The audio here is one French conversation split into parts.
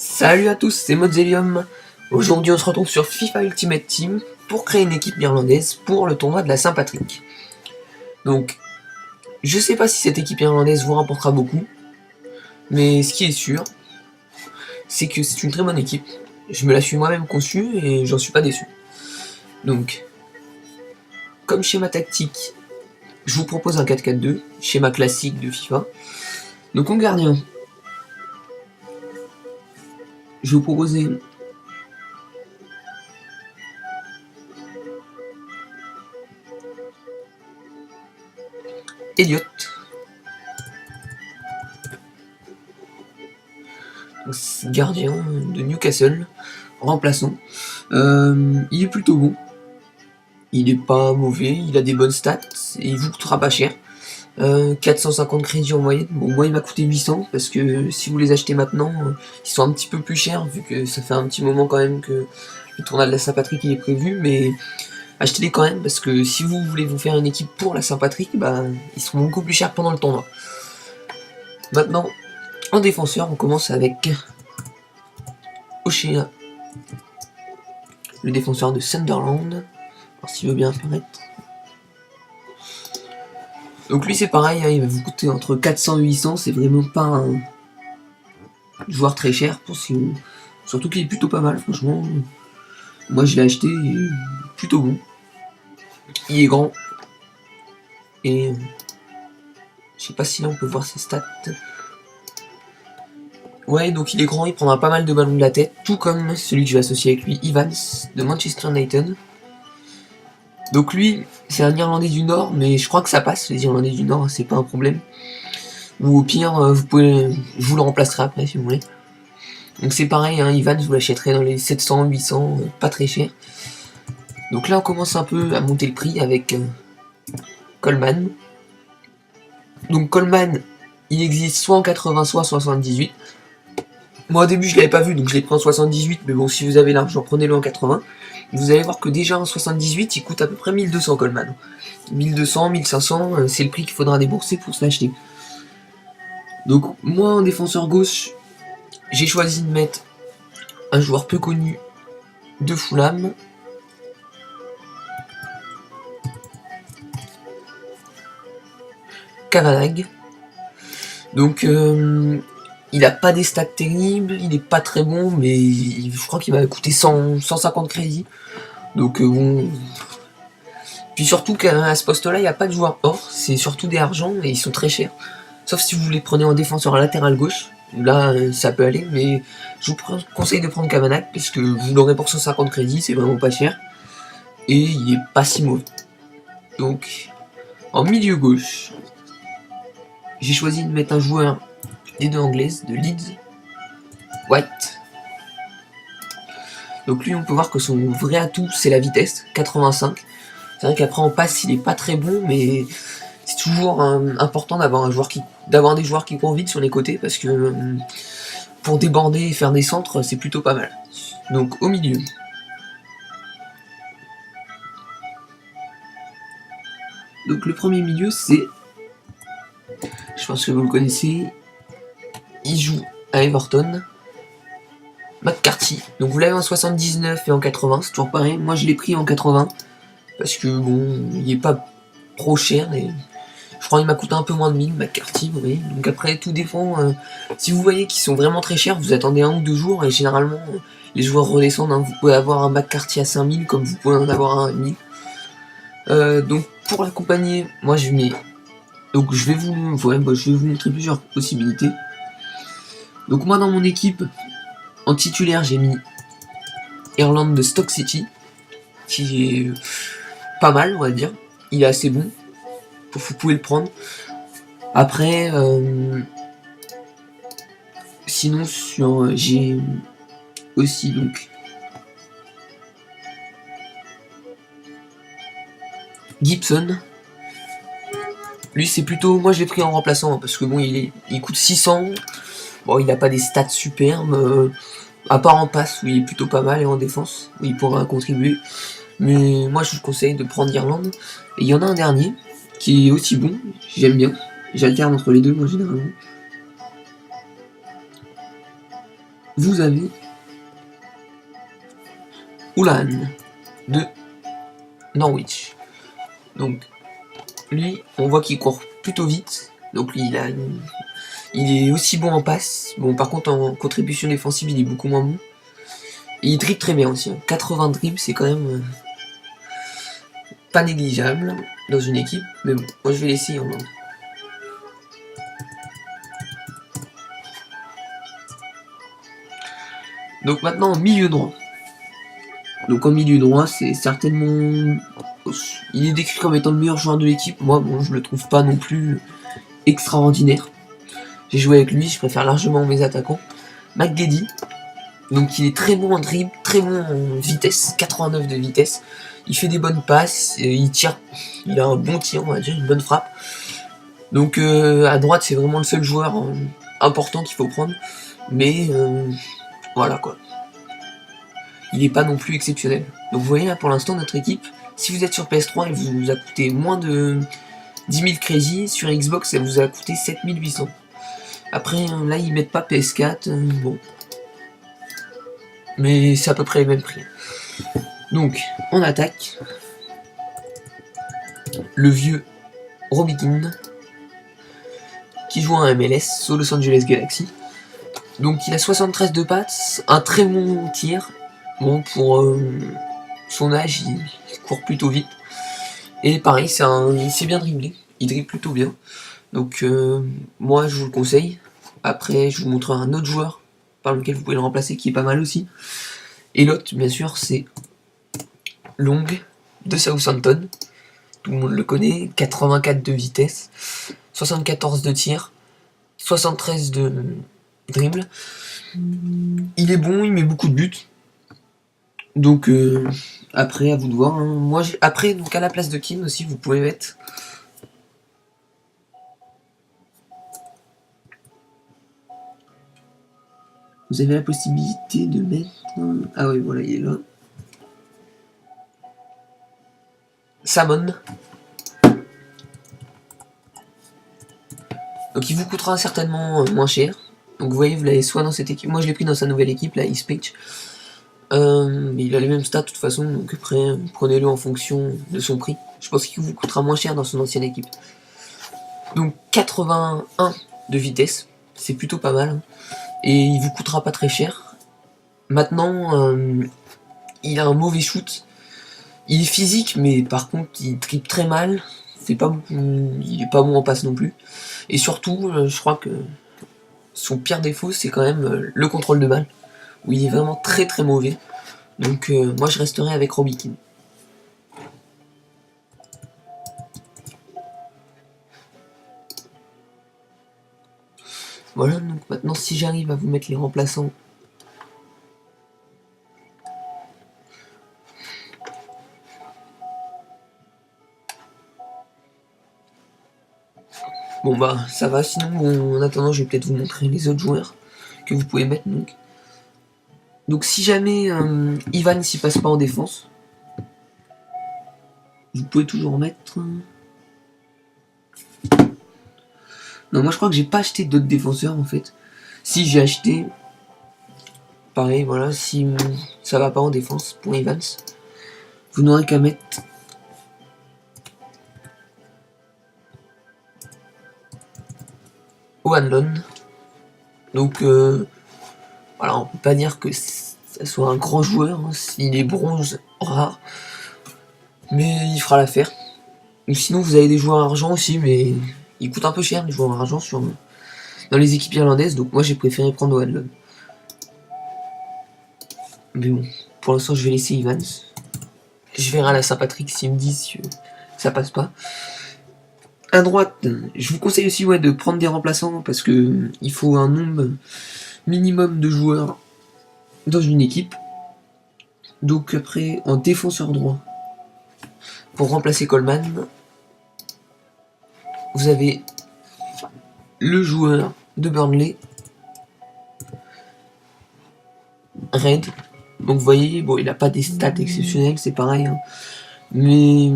Salut à tous, c'est Mozelium. Aujourd'hui on se retrouve sur FIFA Ultimate Team pour créer une équipe irlandaise pour le tournoi de la Saint-Patrick. Donc, je sais pas si cette équipe irlandaise vous rapportera beaucoup, mais ce qui est sûr, c'est que c'est une très bonne équipe. Je me la suis moi-même conçue et j'en suis pas déçu. Donc, comme schéma tactique, je vous propose un 4-4-2, schéma classique de FIFA. Donc en gardien, je vais vous proposer Elliott. Gardien de Newcastle, remplaçant. Il est plutôt bon. Il est pas mauvais, il a des bonnes stats et il vous coûtera pas cher. 450 crédits en moyenne. Bon, moi il m'a coûté 800 parce que si vous les achetez maintenant, ils sont un petit peu plus chers vu que ça fait un petit moment quand même que le tournoi de la Saint-Patrick est prévu, mais achetez-les quand même parce que si vous voulez vous faire une équipe pour la Saint-Patrick, bah, ils seront beaucoup plus chers pendant le tournoi. Maintenant, en défenseur, on commence avec O'Shea, le défenseur de Sunderland. Alors s'il veut bien apparaître. Donc lui c'est pareil, hein, il va vous coûter entre 400 et 800, c'est vraiment pas un joueur très cher, surtout qu'il est plutôt pas mal franchement. Moi je l'ai acheté, il est plutôt bon. Il est grand. Et je sais pas si là on peut voir ses stats. Ouais, donc il est grand, il prendra pas mal de ballons de la tête, tout comme celui que je vais associer avec lui, Evans de Manchester United. Donc lui, c'est un Irlandais du Nord, mais je crois que ça passe, les Irlandais du Nord, c'est pas un problème. Ou au pire, je vous le remplacerai après si vous voulez. Donc c'est pareil, hein, Ivan, vous l'achèterez dans les 700, 800, pas très cher. Donc là, on commence un peu à monter le prix avec Coleman. Donc Coleman, il existe soit en 80, soit en 78. Moi au début, je l'avais pas vu, donc je l'ai pris en 78, mais bon, si vous avez l'argent, prenez-le en 80. Vous allez voir que déjà en 78, il coûte à peu près 1200 Coleman. 1200, 1500, c'est le prix qu'il faudra débourser pour se l'acheter. Donc moi en défenseur gauche, j'ai choisi de mettre un joueur peu connu de Fulham. Kavanagh. Donc il a pas des stats terribles, il est pas très bon, mais je crois qu'il va coûter 150 crédits. Donc bon. Puis surtout qu'à ce poste-là, il n'y a pas de joueurs or, c'est surtout des argents et ils sont très chers. Sauf si vous les prenez en défenseur latéral gauche, là ça peut aller, mais je vous conseille de prendre Kavanagh puisque vous l'aurez pour 150 crédits, c'est vraiment pas cher. Et il est pas si mauvais. Donc en milieu gauche, j'ai choisi de mettre un joueur des deux anglaises, de Leeds, White. Donc lui on peut voir que son vrai atout c'est la vitesse, 85. C'est vrai qu'après en passe il est pas très bon, mais c'est toujours important d'avoir des joueurs qui courent vite sur les côtés parce que pour déborder et faire des centres c'est plutôt pas mal. Donc au milieu. Donc le premier milieu c'est, je pense que vous le connaissez, il joue à Everton, McCarthy. Donc vous l'avez en 79 et en 80, c'est toujours pareil. Moi je l'ai pris en 80 parce que bon, il est pas trop cher et je crois qu'il m'a coûté un peu moins de 1000 McCarthy, vous voyez. Donc après tout dépend. Si vous voyez qu'ils sont vraiment très chers, vous attendez 1 ou 2 jours et généralement les joueurs redescendent. Hein. Vous pouvez avoir un McCarthy à 5000 comme vous pouvez en avoir un à 1000. Donc pour l'accompagner, moi je mets. Donc je vais vous montrer plusieurs possibilités. Donc moi dans mon équipe, en titulaire j'ai mis Erland de Stoke City, qui est pas mal on va dire. Il est assez bon. Vous pouvez le prendre. Après, sinon j'ai aussi donc Gibson. Lui c'est plutôt, moi je l'ai pris en remplaçant hein, parce que bon il coûte 600. Bon il a pas des stats superbes, à part en passe où il est plutôt pas mal et en défense où il pourra contribuer. Mais moi je vous conseille de prendre Irlande. Et il y en a un dernier qui est aussi bon, j'aime bien. J'alterne entre les deux moi généralement. vous avez Ulan de Norwich. Donc lui, on voit qu'il court plutôt vite. Donc lui, il est aussi bon en passe. Bon, par contre, en contribution défensive, il est beaucoup moins bon. Et il dribble très bien aussi. 80 dribbles, c'est quand même pas négligeable dans une équipe. Mais bon, moi je vais l'essayer en main. Donc maintenant, milieu droit. Donc en milieu droit, c'est certainement... Il est décrit comme étant le meilleur joueur de l'équipe. Moi, bon, je le trouve pas non plus extraordinaire. J'ai joué avec lui, je préfère largement mes attaquants. McGeady. Donc il est très bon en dribble, très bon en vitesse, 89 de vitesse. Il fait des bonnes passes, il tire, il a un bon tir, on va dire, une bonne frappe. Donc à droite, c'est vraiment le seul joueur important qu'il faut prendre. Mais voilà quoi. Il n'est pas non plus exceptionnel. Donc vous voyez là pour l'instant notre équipe, si vous êtes sur PS3, elle vous a coûté moins de 10 000 crédits, sur Xbox elle vous a coûté 7 800. Après là ils mettent pas PS4, bon. Mais c'est à peu près les mêmes prix. Donc on attaque. Le vieux Robbie Keane, qui joue en MLS, au Los Angeles Galaxy. Donc il a 73 de pattes, un très bon tir. Bon, pour son âge, il court plutôt vite. Et pareil, il sait bien dribbler. Il dribble plutôt bien. Donc moi, je vous le conseille. Après, je vous montrerai un autre joueur par lequel vous pouvez le remplacer, qui est pas mal aussi. Et l'autre, bien sûr, c'est Long de Southampton. Tout le monde le connaît. 84 de vitesse, 74 de tir, 73 de dribble. Il est bon, il met beaucoup de buts. Donc après à vous de voir. Hein. Moi après donc à la place de Kim aussi vous pouvez mettre vous avez la possibilité de mettre ah oui voilà il est là Salmon. Donc il vous coûtera certainement moins cher. Donc vous voyez vous l'avez soit dans cette équipe. Moi je l'ai pris dans sa nouvelle équipe là Eastpitch. Mais il a les mêmes stats de toute façon, donc après prenez-le en fonction de son prix. Je pense qu'il vous coûtera moins cher dans son ancienne équipe. Donc 81 de vitesse, c'est plutôt pas mal. Hein. Et il vous coûtera pas très cher. Maintenant, il a un mauvais shoot. Il est physique, mais par contre il tripe très mal. Il est pas bon en passe non plus. Et surtout, je crois que son pire défaut, c'est quand même le contrôle de balle. Où il est vraiment très très mauvais. Donc moi je resterai avec Robbie Keane. Voilà, donc maintenant si j'arrive à vous mettre les remplaçants. Bon bah ça va, sinon en attendant je vais peut-être vous montrer les autres joueurs que vous pouvez mettre donc. Donc si jamais Ivan s'y passe pas en défense, vous pouvez toujours mettre... Non moi je crois que j'ai pas acheté d'autres défenseurs en fait. Si j'ai acheté... Pareil voilà, si ça va pas en défense pour Evans, vous n'aurez qu'à mettre... O'Hanlon. Donc voilà, on peut pas dire que ça soit un grand joueur, hein, il est bronze rare, mais il fera l'affaire. Ou sinon vous avez des joueurs argent aussi, mais ils coûtent un peu cher les joueurs argent dans les équipes irlandaises, donc moi j'ai préféré prendre O'Hanlon. Mais bon, pour l'instant je vais laisser Evans. Je verrai à la Saint-Patrick s'ils me disent que ça passe pas. À droite, je vous conseille aussi de prendre des remplaçants parce que il faut un nombre minimum de joueurs dans une équipe. Donc après, en défenseur droit, pour remplacer Coleman, vous avez le joueur de Burnley, Red. Donc vous voyez, bon, il n'a pas des stats exceptionnelles, c'est pareil, hein, mais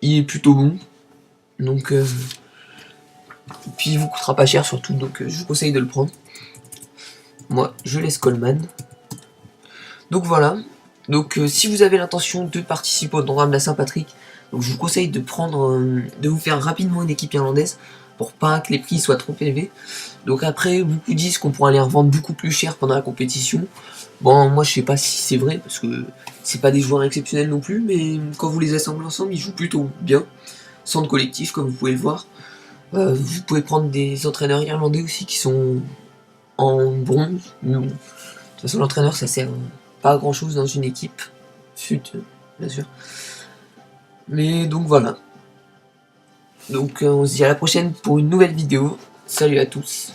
il est plutôt bon. Donc puis il vous coûtera pas cher surtout, donc je vous conseille de le prendre. moi je laisse Coleman. Donc voilà. Donc si vous avez l'intention de participer au drame de la Saint-Patrick, donc je vous conseille de de vous faire rapidement une équipe irlandaise pour pas que les prix soient trop élevés. Donc après, beaucoup disent qu'on pourra les revendre beaucoup plus cher pendant la compétition. Bon, moi je sais pas si c'est vrai parce que c'est pas des joueurs exceptionnels non plus, mais quand vous les assemblez ensemble, ils jouent plutôt bien. Centre collectif, comme vous pouvez le voir. Vous pouvez prendre des entraîneurs irlandais aussi qui sont en bronze. Mais bon, de toute façon, l'entraîneur ça sert pas à grand chose dans une équipe. Fut, bien sûr. Mais donc voilà. Donc on se dit à la prochaine pour une nouvelle vidéo. Salut à tous.